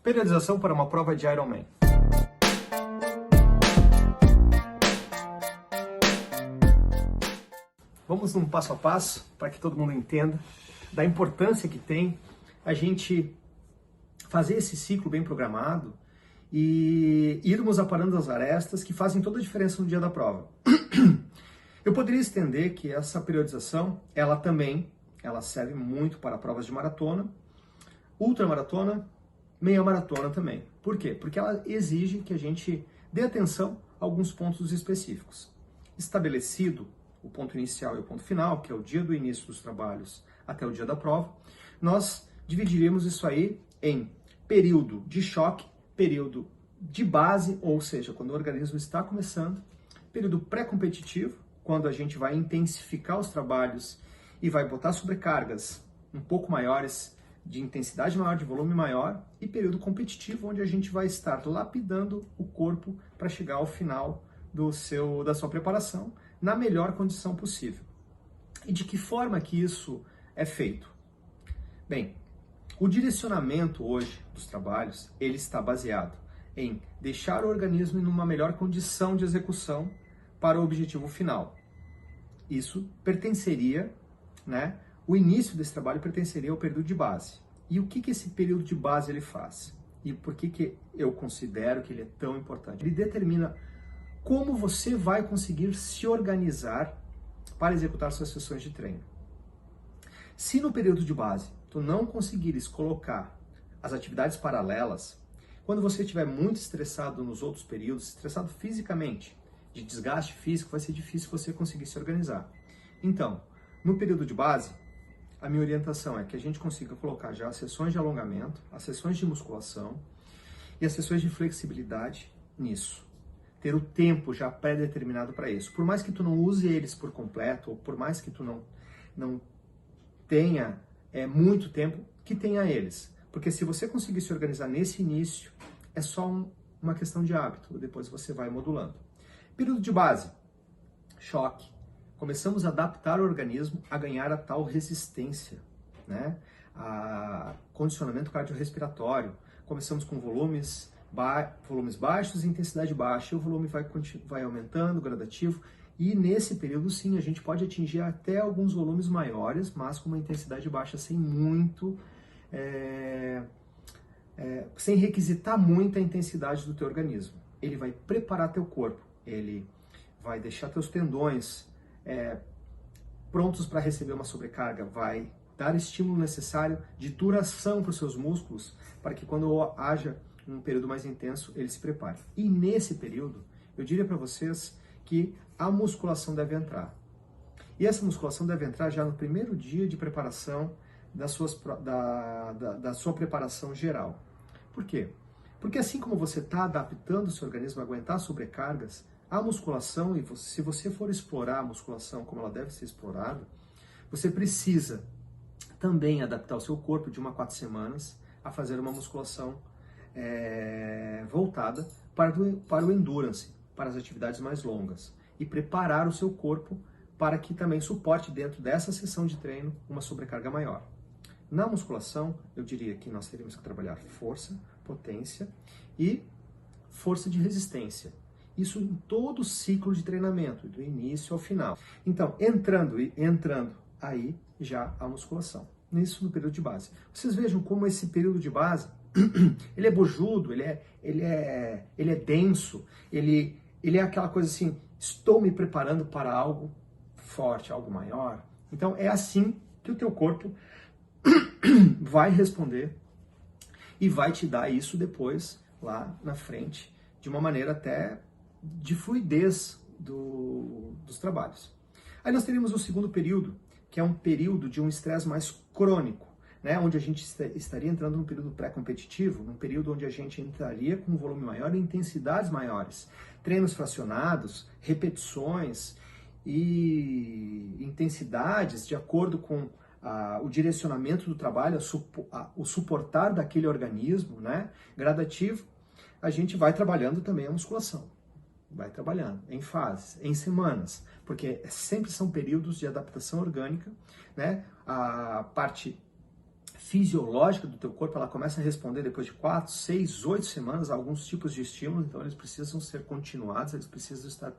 Periodização para uma prova de Ironman. Vamos num passo a passo para que todo mundo entenda da importância que tem a gente fazer esse ciclo bem programado e irmos aparando as arestas que fazem toda a diferença no dia da prova. Eu poderia estender que essa periodização, ela serve muito para provas de maratona, ultramaratona, meia maratona também. Por quê? Porque ela exige que a gente dê atenção a alguns pontos específicos. Estabelecido o ponto inicial e o ponto final, que é o dia do início dos trabalhos até o dia da prova, nós dividiríamos isso aí em período de choque, período de base, ou seja, quando o organismo está começando, período pré-competitivo, quando a gente vai intensificar os trabalhos e vai botar sobrecargas um pouco maiores, de intensidade maior, de volume maior, e período competitivo, onde a gente vai estar lapidando o corpo para chegar ao final da sua preparação na melhor condição possível. E de que forma que isso é feito? Bem, o direcionamento hoje dos trabalhos, ele está baseado em deixar o organismo em uma melhor condição de execução para o objetivo final. Isso pertenceria, o início desse trabalho pertenceria ao período de base. E o que esse período de base ele faz? E por que eu considero que ele é tão importante? Ele determina como você vai conseguir se organizar para executar suas sessões de treino. Se no período de base tu não conseguires colocar as atividades paralelas, quando você estiver muito estressado nos outros períodos, estressado fisicamente, de desgaste físico, vai ser difícil você conseguir se organizar. Então, no período de base, a minha orientação é que a gente consiga colocar já as sessões de alongamento, as sessões de musculação e as sessões de flexibilidade nisso. Ter o tempo já pré-determinado para isso. Por mais que tu não use eles por completo, ou por mais que tu não tenha muito tempo, que tenha eles. Porque se você conseguir se organizar nesse início, é só uma questão de hábito, depois você vai modulando. Período de base, choque. Começamos a adaptar o organismo a ganhar a tal resistência, a condicionamento cardiorrespiratório. Começamos com volumes baixos e intensidade baixa, e o volume vai aumentando, gradativo, e nesse período sim, a gente pode atingir até alguns volumes maiores, mas com uma intensidade baixa, sem requisitar muita intensidade do teu organismo. Ele vai preparar teu corpo, ele vai deixar teus tendões prontos para receber uma sobrecarga, vai dar estímulo necessário de duração para os seus músculos, para que quando haja um período mais intenso, ele se prepare. E nesse período, eu diria para vocês que a musculação deve entrar. E essa musculação deve entrar já no primeiro dia de preparação da sua preparação geral. Por quê? Porque assim como você está adaptando o seu organismo a aguentar sobrecargas, a musculação, e se você for explorar a musculação como ela deve ser explorada, você precisa também adaptar o seu corpo de 1 a 4 semanas a fazer uma musculação voltada para o endurance, para as atividades mais longas, e preparar o seu corpo para que também suporte dentro dessa sessão de treino uma sobrecarga maior. Na musculação, eu diria que nós teríamos que trabalhar força, potência e força de resistência. Isso em todo o ciclo de treinamento, do início ao final. Então, entrando aí já a musculação. Isso no período de base. Vocês vejam como esse período de base, ele é bojudo, ele é denso, ele é aquela coisa assim, estou me preparando para algo forte, algo maior. Então, é assim que o teu corpo vai responder e vai te dar isso depois, lá na frente, de uma maneira até de fluidez dos trabalhos. Aí nós teríamos o segundo período, que é um período de um estresse mais crônico, onde a gente estaria entrando num período pré-competitivo, num período onde a gente entraria com um volume maior e intensidades maiores, treinos fracionados, repetições e intensidades de acordo com o direcionamento do trabalho, o suportar daquele organismo, gradativo. A gente vai trabalhando também a musculação. Vai trabalhando em fases, em semanas, porque sempre são períodos de adaptação orgânica, A parte fisiológica do teu corpo, ela começa a responder depois de 4, 6, 8 semanas a alguns tipos de estímulos, então eles precisam ser continuados, eles precisam estar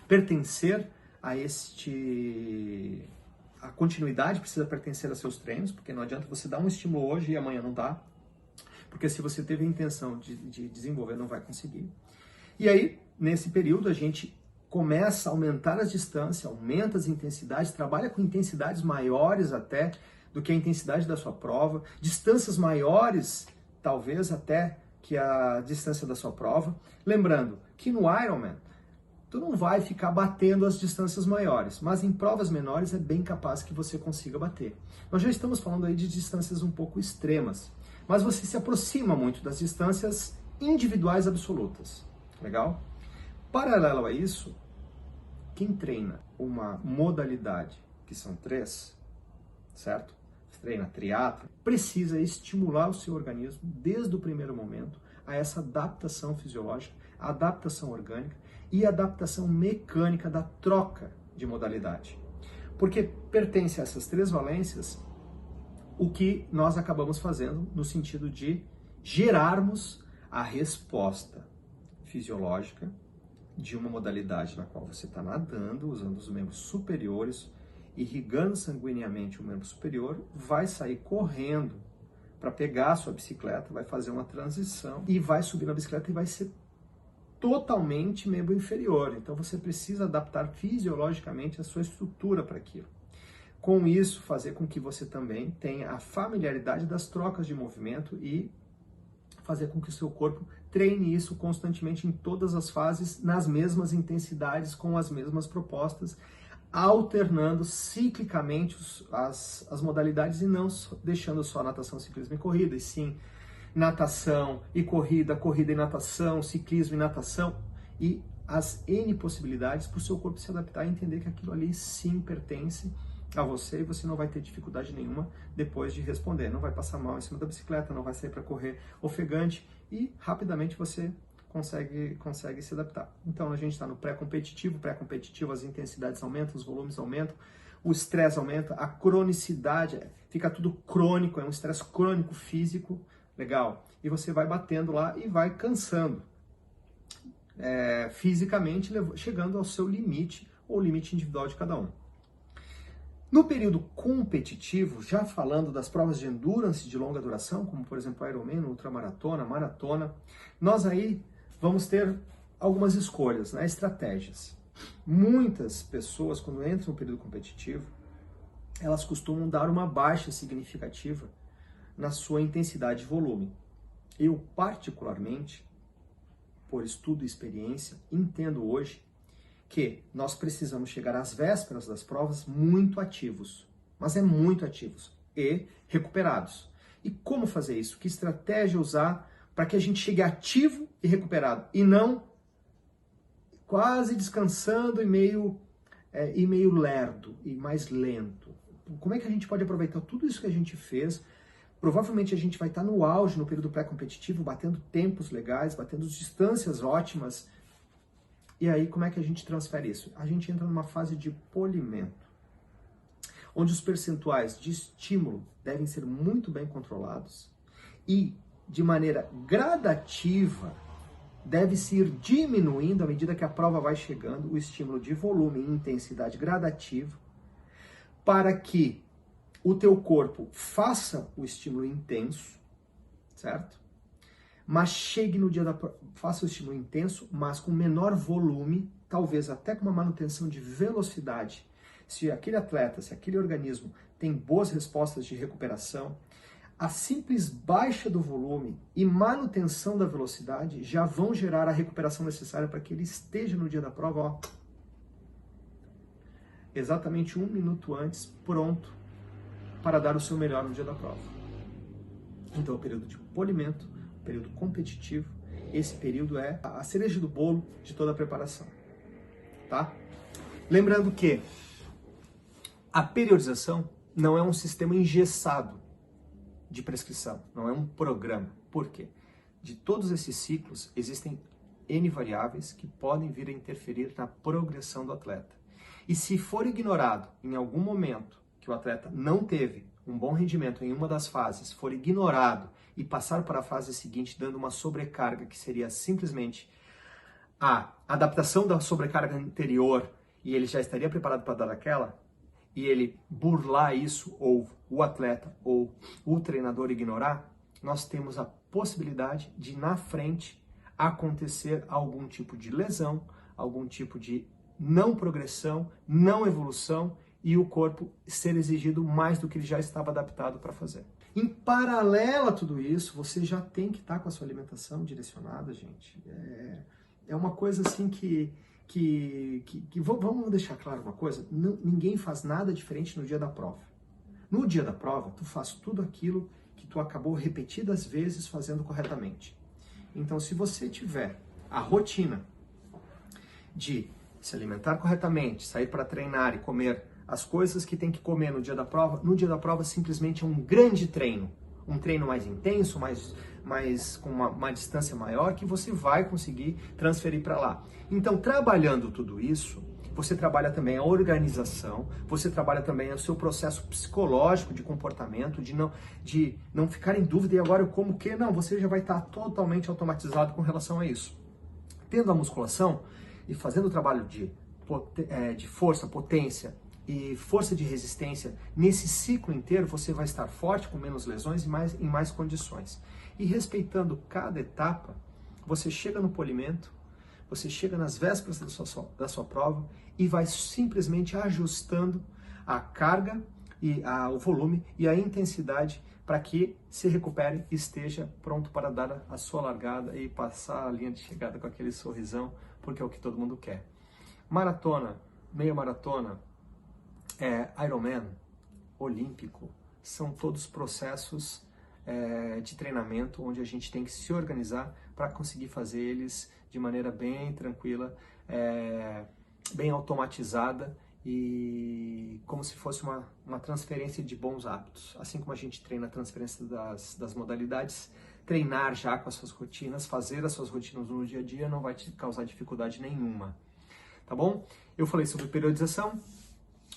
pertencer a a continuidade precisa pertencer a seus treinos, porque não adianta você dar um estímulo hoje e amanhã não dá, porque se você teve a intenção de desenvolver, não vai conseguir. E aí, nesse período, a gente começa a aumentar as distâncias, aumenta as intensidades, trabalha com intensidades maiores até do que a intensidade da sua prova, distâncias maiores, talvez até que a distância da sua prova. Lembrando que no Ironman, tu não vai ficar batendo as distâncias maiores, mas em provas menores é bem capaz que você consiga bater. Nós já estamos falando aí de distâncias um pouco extremas, mas você se aproxima muito das distâncias individuais absolutas. Legal? Paralelo a isso, quem treina uma modalidade, que são 3, certo? Treina triatlo, precisa estimular o seu organismo desde o primeiro momento a essa adaptação fisiológica, a adaptação orgânica e a adaptação mecânica da troca de modalidade. Porque pertence a essas 3 valências o que nós acabamos fazendo no sentido de gerarmos a resposta fisiológica de uma modalidade na qual você está nadando, usando os membros superiores, irrigando sanguineamente o membro superior, vai sair correndo para pegar a sua bicicleta, vai fazer uma transição e vai subir na bicicleta e vai ser totalmente membro inferior. Então você precisa adaptar fisiologicamente a sua estrutura para aquilo. Com isso, fazer com que você também tenha a familiaridade das trocas de movimento e fazer com que o seu corpo treine isso constantemente em todas as fases, nas mesmas intensidades, com as mesmas propostas, alternando ciclicamente as modalidades e não deixando só natação, ciclismo e corrida, e sim natação e corrida, corrida e natação, ciclismo e natação, e as N possibilidades para o seu corpo se adaptar e entender que aquilo ali sim pertence a você e você não vai ter dificuldade nenhuma depois de responder. Não vai passar mal em cima da bicicleta, não vai sair para correr ofegante e rapidamente você consegue se adaptar. Então a gente está no pré-competitivo, as intensidades aumentam, os volumes aumentam, o estresse aumenta, a cronicidade, fica tudo crônico, é um estresse crônico físico, legal, e você vai batendo lá e vai cansando fisicamente, chegando ao seu limite ou limite individual de cada um. No período competitivo, já falando das provas de endurance de longa duração, como por exemplo Ironman, ultramaratona, maratona, nós aí vamos ter algumas escolhas, né, estratégias. Muitas pessoas, quando entram no período competitivo, elas costumam dar uma baixa significativa na sua intensidade e volume. Eu, particularmente, por estudo e experiência, entendo hoje que nós precisamos chegar às vésperas das provas muito ativos, mas muito ativos e recuperados. E como fazer isso? Que estratégia usar para que a gente chegue ativo e recuperado e não quase descansando e meio lerdo e mais lento? Como é que a gente pode aproveitar tudo isso que a gente fez? Provavelmente a gente vai estar no auge no período pré-competitivo, batendo tempos legais, batendo distâncias ótimas. E aí, como é que a gente transfere isso? A gente entra numa fase de polimento, onde os percentuais de estímulo devem ser muito bem controlados e, de maneira gradativa, deve-se ir diminuindo à medida que a prova vai chegando, o estímulo de volume e intensidade gradativo, para que o teu corpo faça o estímulo intenso, certo? Mas chegue no dia da prova, faça o estímulo intenso, mas com menor volume, talvez até com uma manutenção de velocidade. Se aquele atleta, se aquele organismo tem boas respostas de recuperação, a simples baixa do volume e manutenção da velocidade já vão gerar a recuperação necessária para que ele esteja no dia da prova, ó, exatamente 1 minuto antes, pronto para dar o seu melhor no dia da prova. Então, o período de polimento, o período competitivo, esse período é a cereja do bolo de toda a preparação, tá? Lembrando que a periodização não é um sistema engessado de prescrição, não é um programa. Por quê? De todos esses ciclos, existem N variáveis que podem vir a interferir na progressão do atleta. E se for ignorado em algum momento que o atleta não teve um bom rendimento em uma das fases for ignorado e passar para a fase seguinte dando uma sobrecarga, que seria simplesmente a adaptação da sobrecarga anterior, e ele já estaria preparado para dar aquela, e ele burlar isso, ou o atleta, ou o treinador ignorar, nós temos a possibilidade de, na frente, acontecer algum tipo de lesão, algum tipo de não progressão, não evolução, e o corpo ser exigido mais do que ele já estava adaptado para fazer. Em paralelo a tudo isso, você já tem que estar com a sua alimentação direcionada, gente. É uma coisa assim que vamos deixar claro uma coisa, ninguém faz nada diferente no dia da prova. No dia da prova, tu faz tudo aquilo que tu acabou repetidas vezes fazendo corretamente. Então, se você tiver a rotina de se alimentar corretamente, sair para treinar e comer as coisas que tem que comer no dia da prova simplesmente é um grande treino. Um treino mais intenso, com uma distância maior, que você vai conseguir transferir para lá. Então, trabalhando tudo isso, você trabalha também a organização, você trabalha também o seu processo psicológico de comportamento, de não ficar em dúvida, e agora eu como o quê? Não, você já vai estar totalmente automatizado com relação a isso. Tendo a musculação e fazendo o trabalho de força, potência e força de resistência, nesse ciclo inteiro você vai estar forte, com menos lesões e em mais condições. E respeitando cada etapa, você chega no polimento, você chega nas vésperas da sua prova e vai simplesmente ajustando a carga, e o volume e a intensidade para que se recupere e esteja pronto para dar a sua largada e passar a linha de chegada com aquele sorrisão, porque é o que todo mundo quer. Maratona, meia maratona, Ironman, olímpico, são todos processos de treinamento onde a gente tem que se organizar para conseguir fazer eles de maneira bem tranquila, bem automatizada e como se fosse uma transferência de bons hábitos. Assim como a gente treina a transferência das modalidades, treinar já com as suas rotinas, fazer as suas rotinas no dia a dia não vai te causar dificuldade nenhuma, tá bom? Eu falei sobre periodização,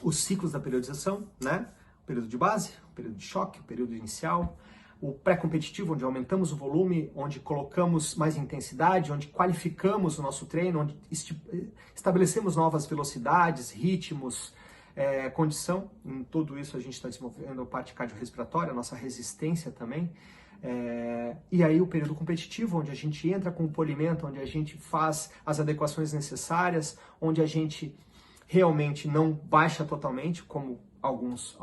os ciclos da periodização, né? O período de base, o período de choque, o período inicial, o pré-competitivo, onde aumentamos o volume, onde colocamos mais intensidade, onde qualificamos o nosso treino, onde estabelecemos novas velocidades, ritmos, condição. Em tudo isso a gente está desenvolvendo a parte cardiorrespiratória, a nossa resistência também. E aí o período competitivo, onde a gente entra com o polimento, onde a gente faz as adequações necessárias, onde a gente realmente não baixa totalmente, como alguns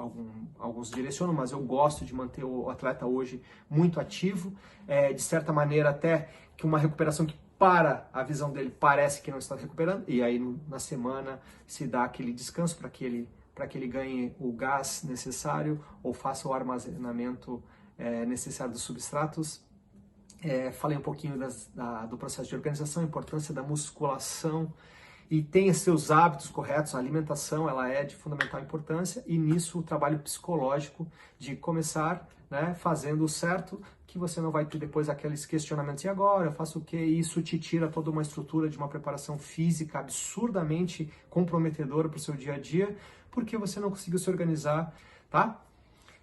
direcionam, mas eu gosto de manter o atleta hoje muito ativo, de certa maneira até que uma recuperação que para a visão dele parece que não está recuperando, e aí na semana se dá aquele descanso para que ele ganhe o gás necessário ou faça o armazenamento necessário dos substratos. Falei um pouquinho do processo de organização, a importância da musculação, e tenha seus hábitos corretos. A alimentação ela é de fundamental importância, e nisso o trabalho psicológico de começar, né, fazendo o certo, que você não vai ter depois aqueles questionamentos, e agora eu faço o quê? E isso te tira toda uma estrutura de uma preparação física absurdamente comprometedora para o seu dia a dia, porque você não conseguiu se organizar, tá?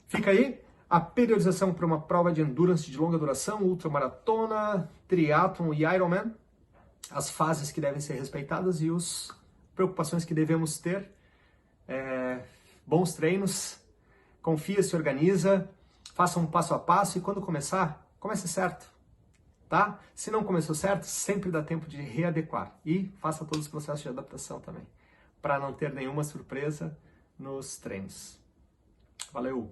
Fica aí a periodização para uma prova de endurance de longa duração, ultramaratona, triatlon e Ironman, as fases que devem ser respeitadas e as preocupações que devemos ter. Bons treinos, confia, se organiza, faça um passo a passo, e quando começar, comece certo, tá? Se não começou certo, sempre dá tempo de readequar, e faça todos os processos de adaptação também, para não ter nenhuma surpresa nos treinos. Valeu!